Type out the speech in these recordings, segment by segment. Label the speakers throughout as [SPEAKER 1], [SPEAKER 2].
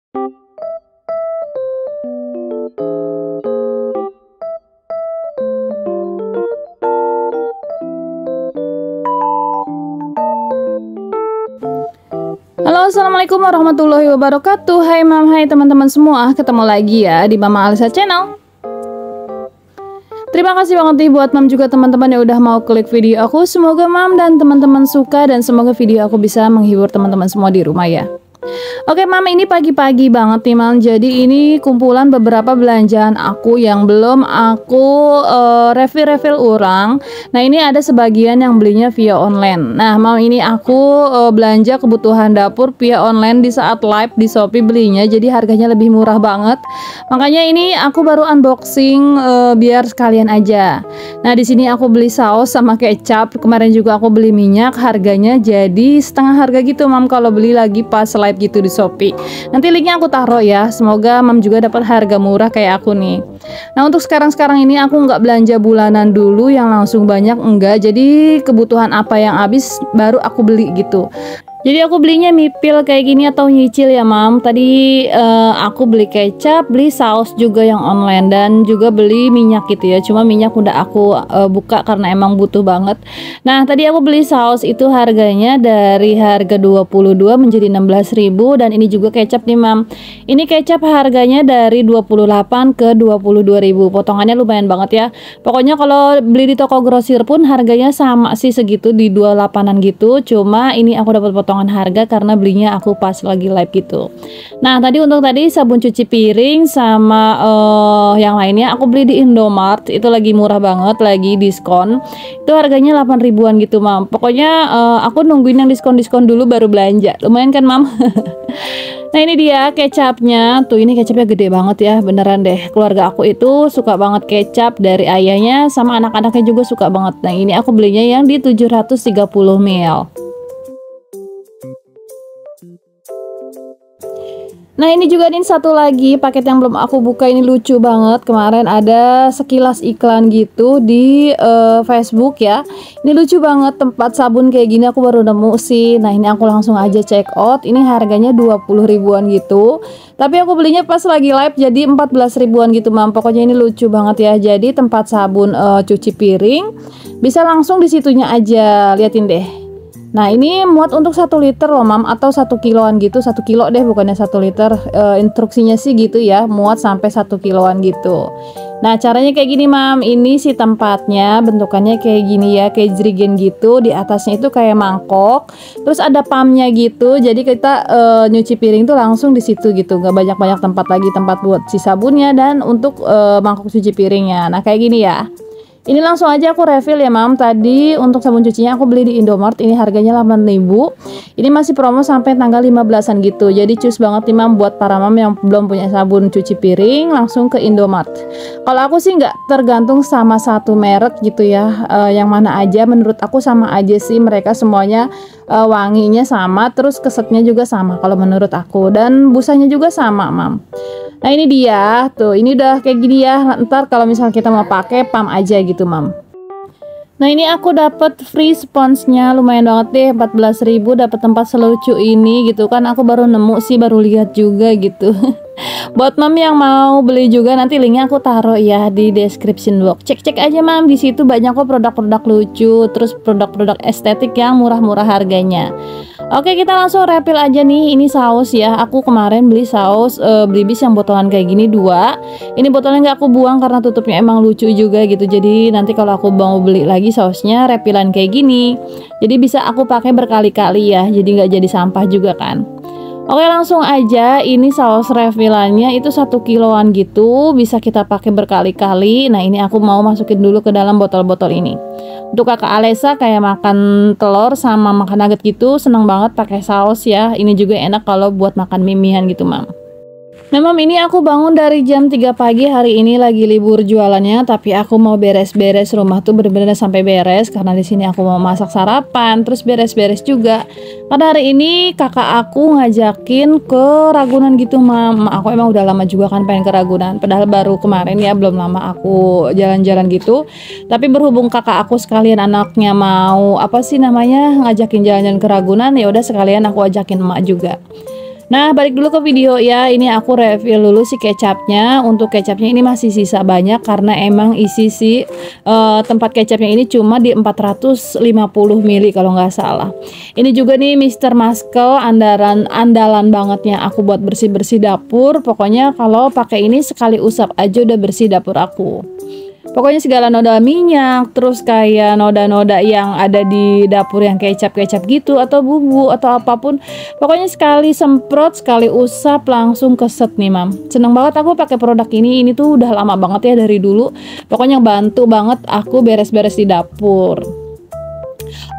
[SPEAKER 1] Halo, assalamualaikum warahmatullahi wabarakatuh. Hai mam, hai teman-teman semua. Ketemu lagi ya di Mama Alisa Channel. Terima kasih banget nih buat mam juga teman-teman yang udah mau klik video aku. Semoga mam dan teman-teman suka dan semoga video aku bisa menghibur teman-teman semua di rumah ya. Oke mam, ini pagi-pagi banget nih mam. Jadi ini kumpulan beberapa belanjaan aku yang belum aku refill orang. Nah ini ada sebagian yang belinya via online. Nah mam, ini aku belanja kebutuhan dapur via online di saat live di Shopee belinya. Jadi harganya lebih murah banget. Makanya ini aku baru unboxing biar sekalian aja. Nah di sini aku beli saus sama kecap. Kemarin juga aku beli minyak. Harganya jadi setengah harga gitu mam kalau beli lagi pas live gitu di Shopee. Nanti linknya aku taruh ya. Semoga mam juga dapat harga murah kayak aku nih. Nah untuk sekarang ini aku nggak belanja bulanan dulu yang langsung banyak, enggak. Jadi kebutuhan apa yang habis baru aku beli gitu. Jadi aku belinya mipil kayak gini atau nyicil ya mam. Tadi aku beli kecap, beli saus juga yang online dan juga beli minyak gitu ya. Cuma minyak udah aku buka karena emang butuh banget. Nah tadi aku beli saus itu harganya dari harga 22 menjadi 16.000 dan ini juga kecap nih mam. Ini kecap harganya dari 28 ke 22.000. Potongannya lumayan banget ya. Pokoknya kalau beli di toko grosir pun harganya sama sih segitu di 28an gitu. Cuma ini aku dapat potongan harga karena belinya aku pas lagi live gitu. Nah tadi untuk tadi sabun cuci piring sama yang lainnya aku beli di Indomart. Itu lagi murah banget, lagi diskon. Itu harganya 8 ribuan gitu mam. Pokoknya aku nungguin yang diskon-diskon dulu baru belanja. Lumayan kan mam. Nah ini dia kecapnya. Tuh ini kecapnya gede banget ya, beneran deh. Keluarga aku itu suka banget kecap, dari ayahnya sama anak-anaknya juga suka banget. Nah ini aku belinya yang di 730 ml. Nah ini juga nih satu lagi paket yang belum aku buka, ini lucu banget. Kemarin ada sekilas iklan gitu di Facebook ya. Ini lucu banget, tempat sabun kayak gini aku baru nemu sih. Nah ini aku langsung aja check out. Ini harganya 20 ribuan gitu. Tapi aku belinya pas lagi live jadi 14 ribuan gitu mam. Pokoknya ini lucu banget ya. Jadi tempat sabun cuci piring bisa langsung di situnya aja. Liatin deh. Nah ini muat untuk 1 liter loh mam, atau 1 kiloan gitu. 1 kilo deh, bukannya 1 liter. Instruksinya sih gitu ya, muat sampai 1 kiloan gitu. Nah caranya kayak gini mam. Ini si tempatnya bentukannya kayak gini ya, kayak jerigen gitu. Di atasnya itu kayak mangkok, terus ada pumpnya gitu. Jadi kita nyuci piring tuh langsung di situ gitu, nggak banyak-banyak tempat lagi, tempat buat si sabunnya dan untuk mangkok cuci piringnya. Nah kayak gini ya. Ini langsung aja aku refill ya mam. Tadi untuk sabun cucinya aku beli di Indomart. Ini harganya 8.000. Ini masih promo sampai tanggal 15an gitu. Jadi cus banget nih mam buat para mam yang belum punya sabun cuci piring, langsung ke Indomart. Kalau aku sih nggak tergantung sama satu merek gitu ya. Yang mana aja menurut aku sama aja sih. Mereka semuanya wanginya sama, terus kesetnya juga sama kalau menurut aku. Dan busanya juga sama mam. Nah ini dia tuh, ini udah kayak gini ya. Ntar kalau misalnya kita mau pakai pump aja gitu mam. Nah ini aku dapat free sponsnya, lumayan banget deh, 14.000 dapat tempat selucu ini gitu kan. Aku baru nemu sih, baru lihat juga gitu. Buat mam yang mau beli juga nanti linknya aku taruh ya di description box. Cek-cek aja mam, di situ banyak kok produk-produk lucu, terus produk-produk estetik yang murah-murah harganya. Oke kita langsung refill aja nih. Ini saus ya. Aku kemarin beli saus Blibis yang botolan kayak gini 2. Ini botolnya nggak aku buang karena tutupnya emang lucu juga gitu. Jadi nanti kalau aku mau beli lagi sausnya refillan kayak gini, jadi bisa aku pakai berkali-kali ya. Jadi nggak jadi sampah juga kan. Oke langsung aja, ini saus refillannya itu 1 kiloan gitu, bisa kita pakai berkali-kali. Nah ini aku mau masukin dulu ke dalam botol-botol ini. Untuk kakak Alesa kayak makan telur sama makan nugget gitu, seneng banget pakai saus ya. Ini juga enak kalau buat makan mimihan gitu mam. Nah mam, ini aku bangun dari jam 3 pagi. Hari ini lagi libur jualannya, tapi aku mau beres-beres rumah tuh bener-bener sampai beres karena di sini aku mau masak sarapan, terus beres-beres juga. Pada hari ini kakak aku ngajakin ke Ragunan gitu mam. Aku emang udah lama juga kan pengen ke Ragunan, padahal baru kemarin ya, belum lama aku jalan-jalan gitu. Tapi berhubung kakak aku sekalian anaknya mau apa sih namanya ngajakin jalan-jalan ke Ragunan, ya udah sekalian aku ajakin emak juga. Nah, balik dulu ke video ya. Ini aku review dulu si kecapnya. Untuk kecapnya ini masih sisa banyak karena emang isi si tempat kecapnya ini cuma di 450 ml kalau nggak salah. Ini juga nih Mr. Muscle andalan bangetnya aku buat bersih-bersih dapur. Pokoknya kalau pakai ini sekali usap aja udah bersih dapur aku. Pokoknya segala noda minyak, terus kayak noda-noda yang ada di dapur yang kecap-kecap gitu, atau bumbu, atau apapun. Pokoknya sekali semprot, sekali usap, langsung keset nih mam. Seneng banget aku pakai produk ini tuh udah lama banget ya dari dulu. Pokoknya bantu banget aku beres-beres di dapur.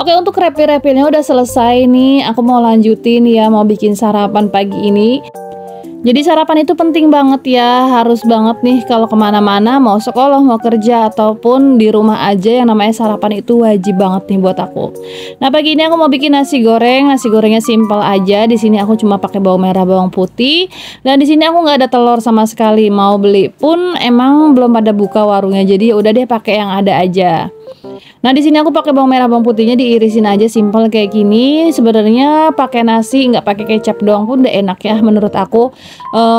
[SPEAKER 1] Oke, untuk refill-refillnya udah selesai nih. Aku mau lanjutin ya, mau bikin sarapan pagi ini. Jadi sarapan itu penting banget ya, harus banget nih kalau kemana-mana, mau sekolah, mau kerja, ataupun di rumah aja yang namanya sarapan itu wajib banget nih buat aku. Nah pagi ini aku mau bikin nasi goreng, nasi gorengnya simple aja. Di sini aku cuma pakai bawang merah, bawang putih, dan di sini aku nggak ada telur sama sekali. Mau beli pun emang belum pada buka warungnya, jadi udah deh pakai yang ada aja. Nah di sini aku pakai bawang merah bawang putihnya diirisin aja simple kayak gini. Sebenarnya pakai nasi nggak pakai kecap doang pun udah enak ya menurut aku.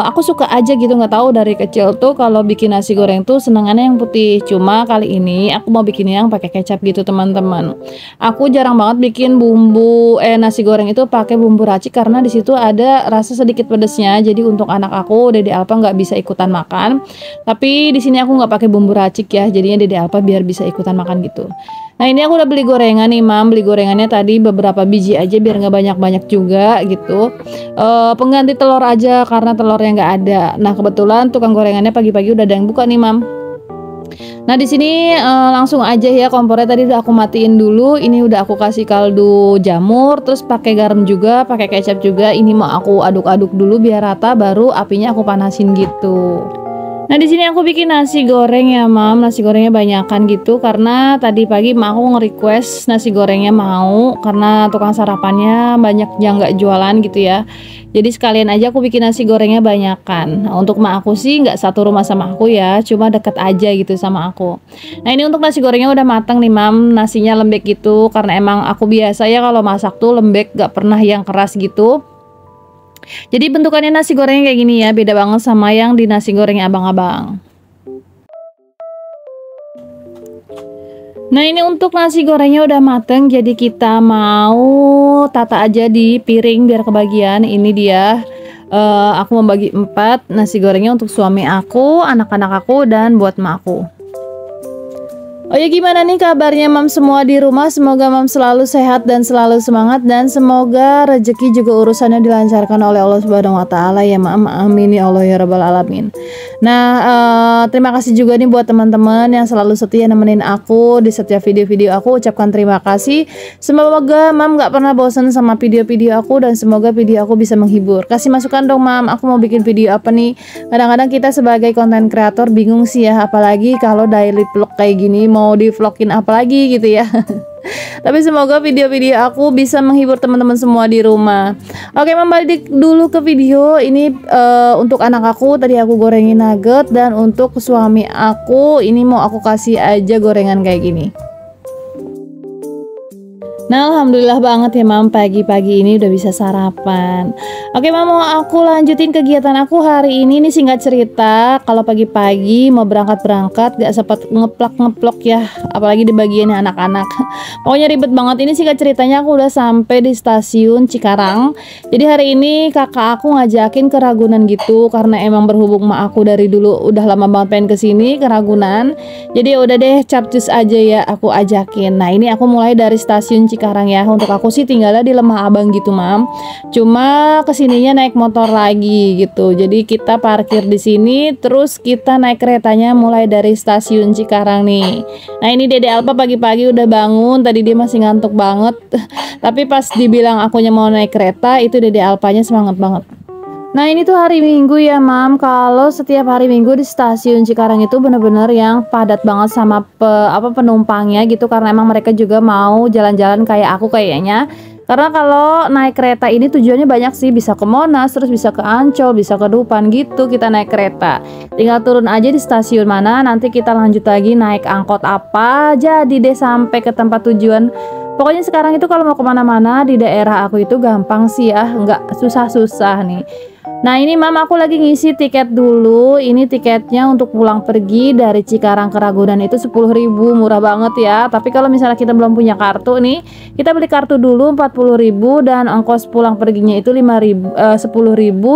[SPEAKER 1] Aku suka aja gitu, nggak tahu dari kecil tuh kalau bikin nasi goreng tuh senengannya yang putih. Cuma kali ini aku mau bikin yang pakai kecap gitu teman-teman. Aku jarang banget bikin bumbu nasi goreng itu pakai bumbu racik karena di situ ada rasa sedikit pedesnya. Jadi untuk anak aku Dede Alpa nggak bisa ikutan makan. Tapi di sini aku nggak pakai bumbu racik ya. Jadinya Dede Alpa biar bisa ikutan makan gitu. Nah ini aku udah beli gorengan nih mam, beli gorengannya tadi beberapa biji aja biar nggak banyak-banyak juga gitu. Pengganti telur aja karena telurnya nggak ada. Nah kebetulan tukang gorengannya pagi-pagi udah ada yang buka nih mam. Nah di sini langsung aja ya, kompornya tadi udah aku matiin dulu. Ini udah aku kasih kaldu jamur, terus pakai garam juga, pakai kecap juga. Ini mau aku aduk-aduk dulu biar rata, baru apinya aku panasin gitu. Nah di sini aku bikin nasi goreng ya mam, nasi gorengnya banyakan gitu karena tadi pagi mak aku nge-request nasi gorengnya mau karena tukang sarapannya banyak yang nggak jualan gitu ya. Jadi sekalian aja aku bikin nasi gorengnya banyakan. Nah, untuk mak aku sih nggak satu rumah sama aku ya, cuma deket aja gitu sama aku. Nah ini untuk nasi gorengnya udah matang nih mam, nasinya lembek gitu karena emang aku biasa ya kalau masak tuh lembek, gak pernah yang keras gitu. Jadi bentukannya nasi gorengnya kayak gini ya, beda banget sama yang di nasi gorengnya abang-abang. Nah ini untuk nasi gorengnya udah mateng, jadi kita mau tata aja di piring biar kebagian. Ini dia, aku membagi 4 nasi gorengnya untuk suami aku, anak-anak aku, dan buat mak aku. Oh ya gimana nih kabarnya mam semua di rumah? Semoga mam selalu sehat dan selalu semangat, dan semoga rezeki juga urusannya dilancarkan oleh Allah Subhanahu wa taala ya mam. Amin ya Allah ya rabbal alamin. Nah, terima kasih juga nih buat teman-teman yang selalu setia nemenin aku di setiap video-video aku. Ucapkan terima kasih. Semoga mam gak pernah bosan sama video-video aku, dan semoga video aku bisa menghibur. Kasih masukan dong mam, aku mau bikin video apa nih? Kadang-kadang kita sebagai konten kreator bingung sih ya, apalagi kalau daily vlog kayak gini, mau di vlogin apa lagi gitu ya. Tapi semoga video-video aku bisa menghibur teman-teman semua di rumah. Oke mam, balik dulu ke video ini. Untuk anak aku tadi aku gorengin nugget, dan untuk suami aku ini mau aku kasih aja gorengan kayak gini. Nah alhamdulillah banget ya mam, pagi-pagi ini udah bisa sarapan. Oke mam, mau aku lanjutin kegiatan aku hari ini. Ini singkat cerita, kalau pagi-pagi mau berangkat gak sempat ngeplak-ngeplok ya, apalagi di bagiannya anak-anak. Pokoknya ribet banget. Ini singkat ceritanya aku udah sampai di stasiun Cikarang. Jadi hari ini kakak aku ngajakin ke Ragunan gitu, karena emang berhubung mak aku dari dulu udah lama banget pengen kesini ke Ragunan. Jadi udah deh capcus aja ya aku ajakin. Nah ini aku mulai dari stasiun Cikarang ya. Untuk aku sih tinggalnya di Lemah Abang gitu mam. Cuma kesininya naik motor lagi gitu. Jadi kita parkir di sini, terus kita naik keretanya mulai dari stasiun Cikarang nih. Nah ini Dede Alpa pagi-pagi udah bangun. Tadi dia masih ngantuk banget. Tapi pas dibilang akunya mau naik kereta, itu Dede Alpanya semangat banget. Nah ini tuh hari Minggu ya mam. Kalau setiap hari Minggu di stasiun Cikarang itu bener-bener yang padat banget sama penumpangnya gitu, karena emang mereka juga mau jalan-jalan kayak aku kayaknya. Karena kalau naik kereta ini tujuannya banyak sih, bisa ke Monas, terus bisa ke Ancol, bisa ke Dupan gitu. Kita naik kereta, tinggal turun aja di stasiun mana, nanti kita lanjut lagi naik angkot apa, jadi deh sampai ke tempat tujuan Pokoknya sekarang itu kalau mau kemana-mana di daerah aku itu gampang sih ya, nggak susah-susah nih. Nah ini mam, aku lagi ngisi tiket dulu. Ini tiketnya untuk pulang pergi dari Cikarang ke Ragunan itu 10.000, murah banget ya. Tapi kalau misalnya kita belum punya kartu nih, kita beli kartu dulu 40.000 dan ongkos pulang perginya itu 10.000,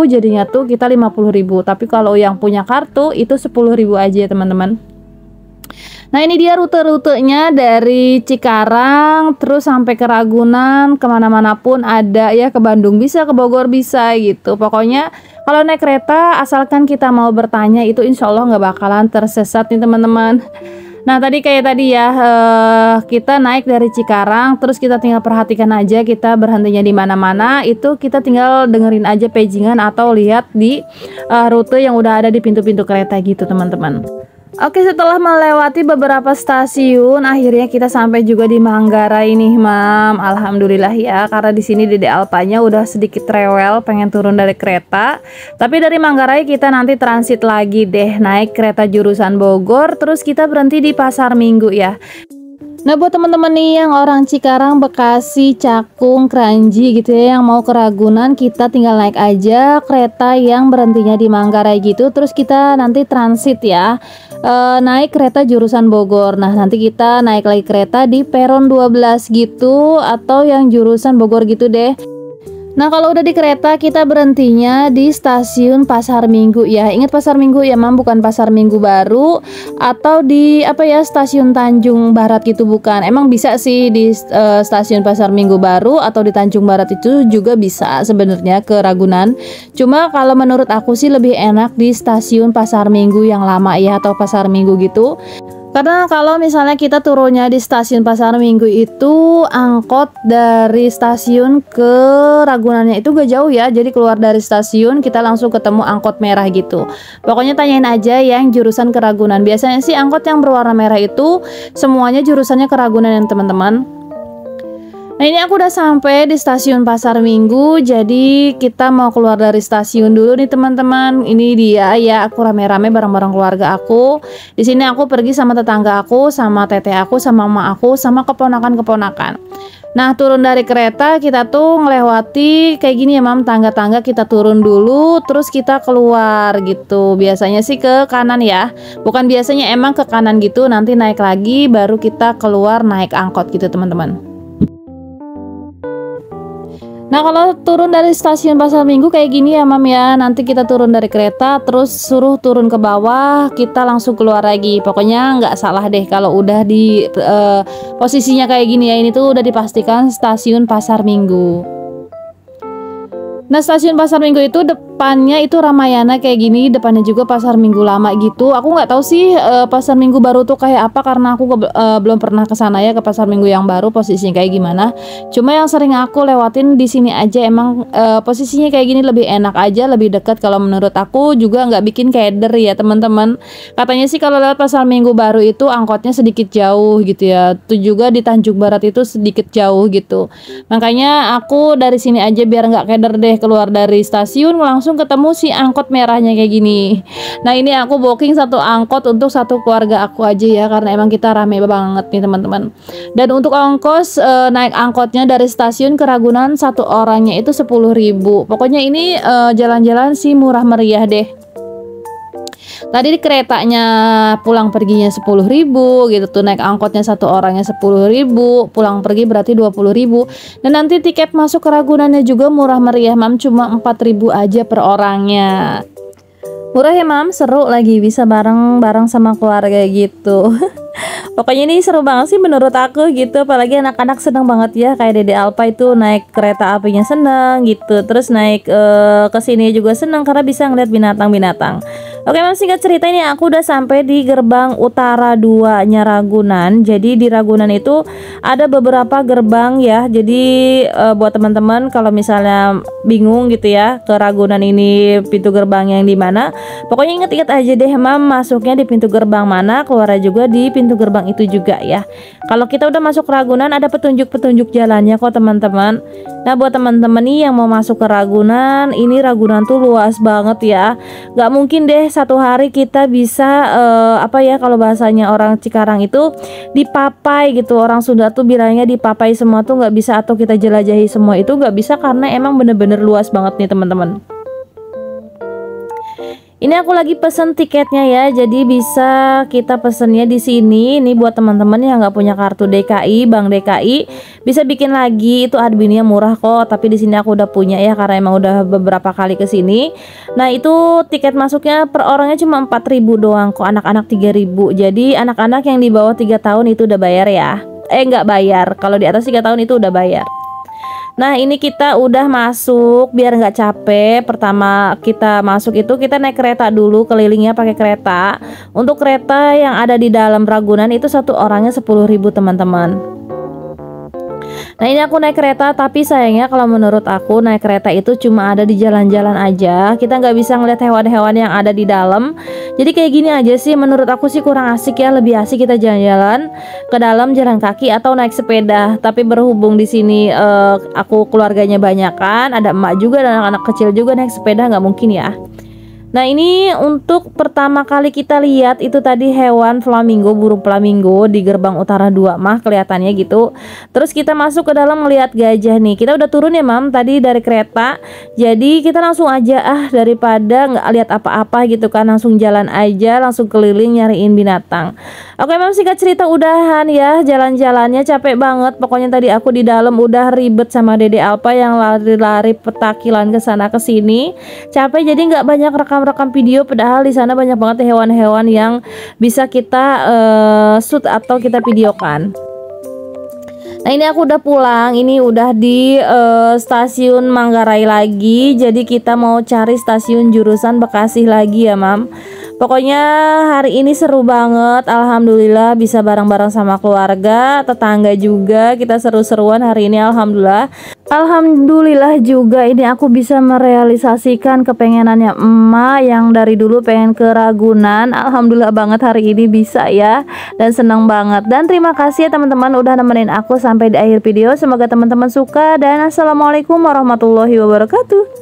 [SPEAKER 1] jadinya tuh kita 50.000. Tapi kalau yang punya kartu itu 10.000 aja ya teman-teman. Nah ini dia rute-rutenya dari Cikarang terus sampai ke Ragunan, kemana-mana pun ada ya, ke Bandung bisa, ke Bogor bisa gitu. Pokoknya kalau naik kereta asalkan kita mau bertanya itu insya Allah nggak bakalan tersesat nih teman-teman. Nah tadi kayak tadi ya, kita naik dari Cikarang terus kita tinggal perhatikan aja kita berhentinya di mana-mana, itu kita tinggal dengerin aja pejingan atau lihat di rute yang udah ada di pintu-pintu kereta gitu teman-teman. Oke, setelah melewati beberapa stasiun, akhirnya kita sampai juga di Manggarai nih, Mam. Alhamdulillah ya, karena di sini Dede Alpanya udah sedikit rewel pengen turun dari kereta. Tapi dari Manggarai kita nanti transit lagi deh, naik kereta jurusan Bogor, terus kita berhenti di Pasar Minggu ya. Nah buat teman-teman nih yang orang Cikarang, Bekasi, Cakung, Kranji gitu ya, yang mau ke Ragunan, kita tinggal naik aja kereta yang berhentinya di Manggarai gitu. Terus kita nanti transit ya, naik kereta jurusan Bogor. Nah nanti kita naik lagi kereta di peron 12 gitu, atau yang jurusan Bogor gitu deh. Nah kalau udah di kereta kita berhentinya di stasiun Pasar Minggu ya. Ingat Pasar Minggu ya Mam, bukan Pasar Minggu Baru atau di apa ya, stasiun Tanjung Barat gitu, bukan. Emang bisa sih di stasiun Pasar Minggu Baru atau di Tanjung Barat itu juga bisa sebenarnya ke Ragunan. Cuma kalau menurut aku sih lebih enak di stasiun Pasar Minggu yang lama ya, atau Pasar Minggu gitu. Karena kalau misalnya kita turunnya di stasiun Pasar Minggu itu, angkot dari stasiun ke Ragunannya itu gak jauh ya. Jadi keluar dari stasiun kita langsung ketemu angkot merah gitu. Pokoknya tanyain aja yang jurusan ke Ragunan. Biasanya sih angkot yang berwarna merah itu semuanya jurusannya ke Ragunan ya teman-teman. Nah ini aku udah sampai di stasiun Pasar Minggu, jadi kita mau keluar dari stasiun dulu nih teman-teman. Ini dia ya, aku rame-rame bareng-bareng keluarga aku. Di sini aku pergi sama tetangga aku, sama teteh aku, sama mama aku, sama keponakan-keponakan. Nah turun dari kereta kita tuh ngelewati kayak gini ya Mam, tangga-tangga kita turun dulu, terus kita keluar gitu. Biasanya sih ke kanan ya, bukan biasanya, emang ke kanan gitu, nanti naik lagi baru kita keluar naik angkot gitu teman-teman. Nah kalau turun dari stasiun Pasar Minggu kayak gini ya Mam ya, nanti kita turun dari kereta terus suruh turun ke bawah, kita langsung keluar lagi. Pokoknya nggak salah deh kalau udah di posisinya kayak gini ya, ini tuh udah dipastikan stasiun Pasar Minggu. Nah stasiun Pasar Minggu itu depannya itu Ramayana kayak gini, depannya juga Pasar Minggu lama gitu. Aku nggak tahu sih Pasar Minggu baru tuh kayak apa, karena aku belum pernah ke sana ya, ke Pasar Minggu yang baru posisinya kayak gimana. Cuma yang sering aku lewatin di sini aja, emang posisinya kayak gini lebih enak aja, lebih dekat. Kalau menurut aku juga nggak bikin keder ya teman-teman. Katanya sih kalau lewat Pasar Minggu baru itu angkotnya sedikit jauh gitu ya. Itu juga di Tanjung Barat itu sedikit jauh gitu. Makanya aku dari sini aja biar nggak keder deh, keluar dari stasiun langsung ketemu si angkot merahnya kayak gini. Nah ini aku booking satu angkot untuk satu keluarga aku aja ya, karena emang kita rame banget nih teman-teman. Dan untuk ongkos naik angkotnya dari stasiun ke Ragunan satu orangnya itu 10.000. Pokoknya ini jalan-jalan sih murah meriah deh. Tadi di keretanya pulang perginya 10.000 gitu tuh, naik angkotnya satu orangnya 10.000, pulang pergi berarti 20.000. Dan nanti tiket masuk ke Ragunannya juga murah meriah Mam, cuma 4.000 aja per orangnya. Murah ya Mam, seru lagi, bisa bareng-bareng sama keluarga gitu. Pokoknya ini seru banget sih menurut aku gitu, apalagi anak-anak seneng banget ya, kayak Dede Alpa itu naik kereta apinya seneng gitu, terus naik ke sini juga seneng karena bisa ngeliat binatang-binatang. Oke Mam, singkat cerita ini aku udah sampai di gerbang utara 2-nya Ragunan. Jadi di Ragunan itu ada beberapa gerbang ya. Jadi buat teman-teman kalau misalnya bingung gitu ya ke Ragunan ini pintu gerbang yang di mana, pokoknya inget-inget aja deh Mam, masuknya di pintu gerbang mana, keluarnya juga di pintu gerbang itu juga ya. Kalau kita udah masuk Ragunan ada petunjuk-petunjuk jalannya kok teman-teman. Nah buat teman-teman nih yang mau masuk ke Ragunan, ini Ragunan tuh luas banget ya. Gak mungkin deh satu hari kita bisa apa ya, kalau bahasanya orang Cikarang itu dipapai gitu. Orang Sunda tuh bilangnya dipapai semua tuh nggak bisa, atau kita jelajahi semua itu nggak bisa, karena emang bener-bener luas banget nih teman-teman. Ini aku lagi pesen tiketnya ya, jadi bisa kita pesennya di sini. Ini buat teman-teman yang nggak punya kartu DKI, Bank DKI, bisa bikin lagi. Itu adminnya murah kok, tapi di sini aku udah punya ya, karena emang udah beberapa kali ke sini. Nah, itu tiket masuknya per orangnya cuma 4.000 doang kok, anak-anak 3.000. Jadi anak-anak yang di bawah 3 tahun itu udah bayar ya. Nggak bayar, kalau di atas 3 tahun itu udah bayar. Nah, ini kita udah masuk biar nggak capek. Pertama kita masuk itu kita naik kereta dulu, kelilingnya pakai kereta. Untuk kereta yang ada di dalam Ragunan itu satu orangnya 10.000 teman-teman. Nah, ini aku naik kereta, tapi sayangnya kalau menurut aku naik kereta itu cuma ada di jalan-jalan aja. Kita nggak bisa ngeliat hewan-hewan yang ada di dalam. Jadi kayak gini aja sih, menurut aku sih kurang asik ya. Lebih asik kita jalan-jalan ke dalam, jalan kaki atau naik sepeda. Tapi berhubung di sini aku keluarganya banyak kan, ada emak juga dan anak-anak kecil juga, naik sepeda nggak mungkin ya. Nah, ini untuk pertama kali kita lihat itu tadi hewan flamingo, burung flamingo di gerbang utara 2 mah kelihatannya gitu. Terus kita masuk ke dalam ngelihat gajah nih. Kita udah turun ya Mam tadi dari kereta. Jadi kita langsung aja daripada nggak lihat apa-apa gitu kan, langsung jalan aja, langsung keliling nyariin binatang. Oke Mam, singkat cerita udahan ya jalan-jalannya, capek banget. Pokoknya tadi aku di dalam udah ribet sama Dede Alpa yang lari-lari petakilan ke sana ke sini. Capek jadi nggak banyak rekam video, padahal di sana banyak banget hewan-hewan yang bisa kita shoot atau kita videokan. Nah, ini aku udah pulang, ini udah di stasiun Manggarai lagi. Jadi kita mau cari stasiun jurusan Bekasi lagi ya Mam. Pokoknya hari ini seru banget, alhamdulillah bisa bareng-bareng sama keluarga, tetangga juga, kita seru-seruan hari ini alhamdulillah. Alhamdulillah juga ini aku bisa merealisasikan kepengenannya emak yang dari dulu pengen ke Ragunan. Alhamdulillah banget hari ini bisa ya, dan senang banget. Dan terima kasih ya teman-teman udah nemenin aku sampai di akhir video. Semoga teman-teman suka, dan assalamualaikum warahmatullahi wabarakatuh.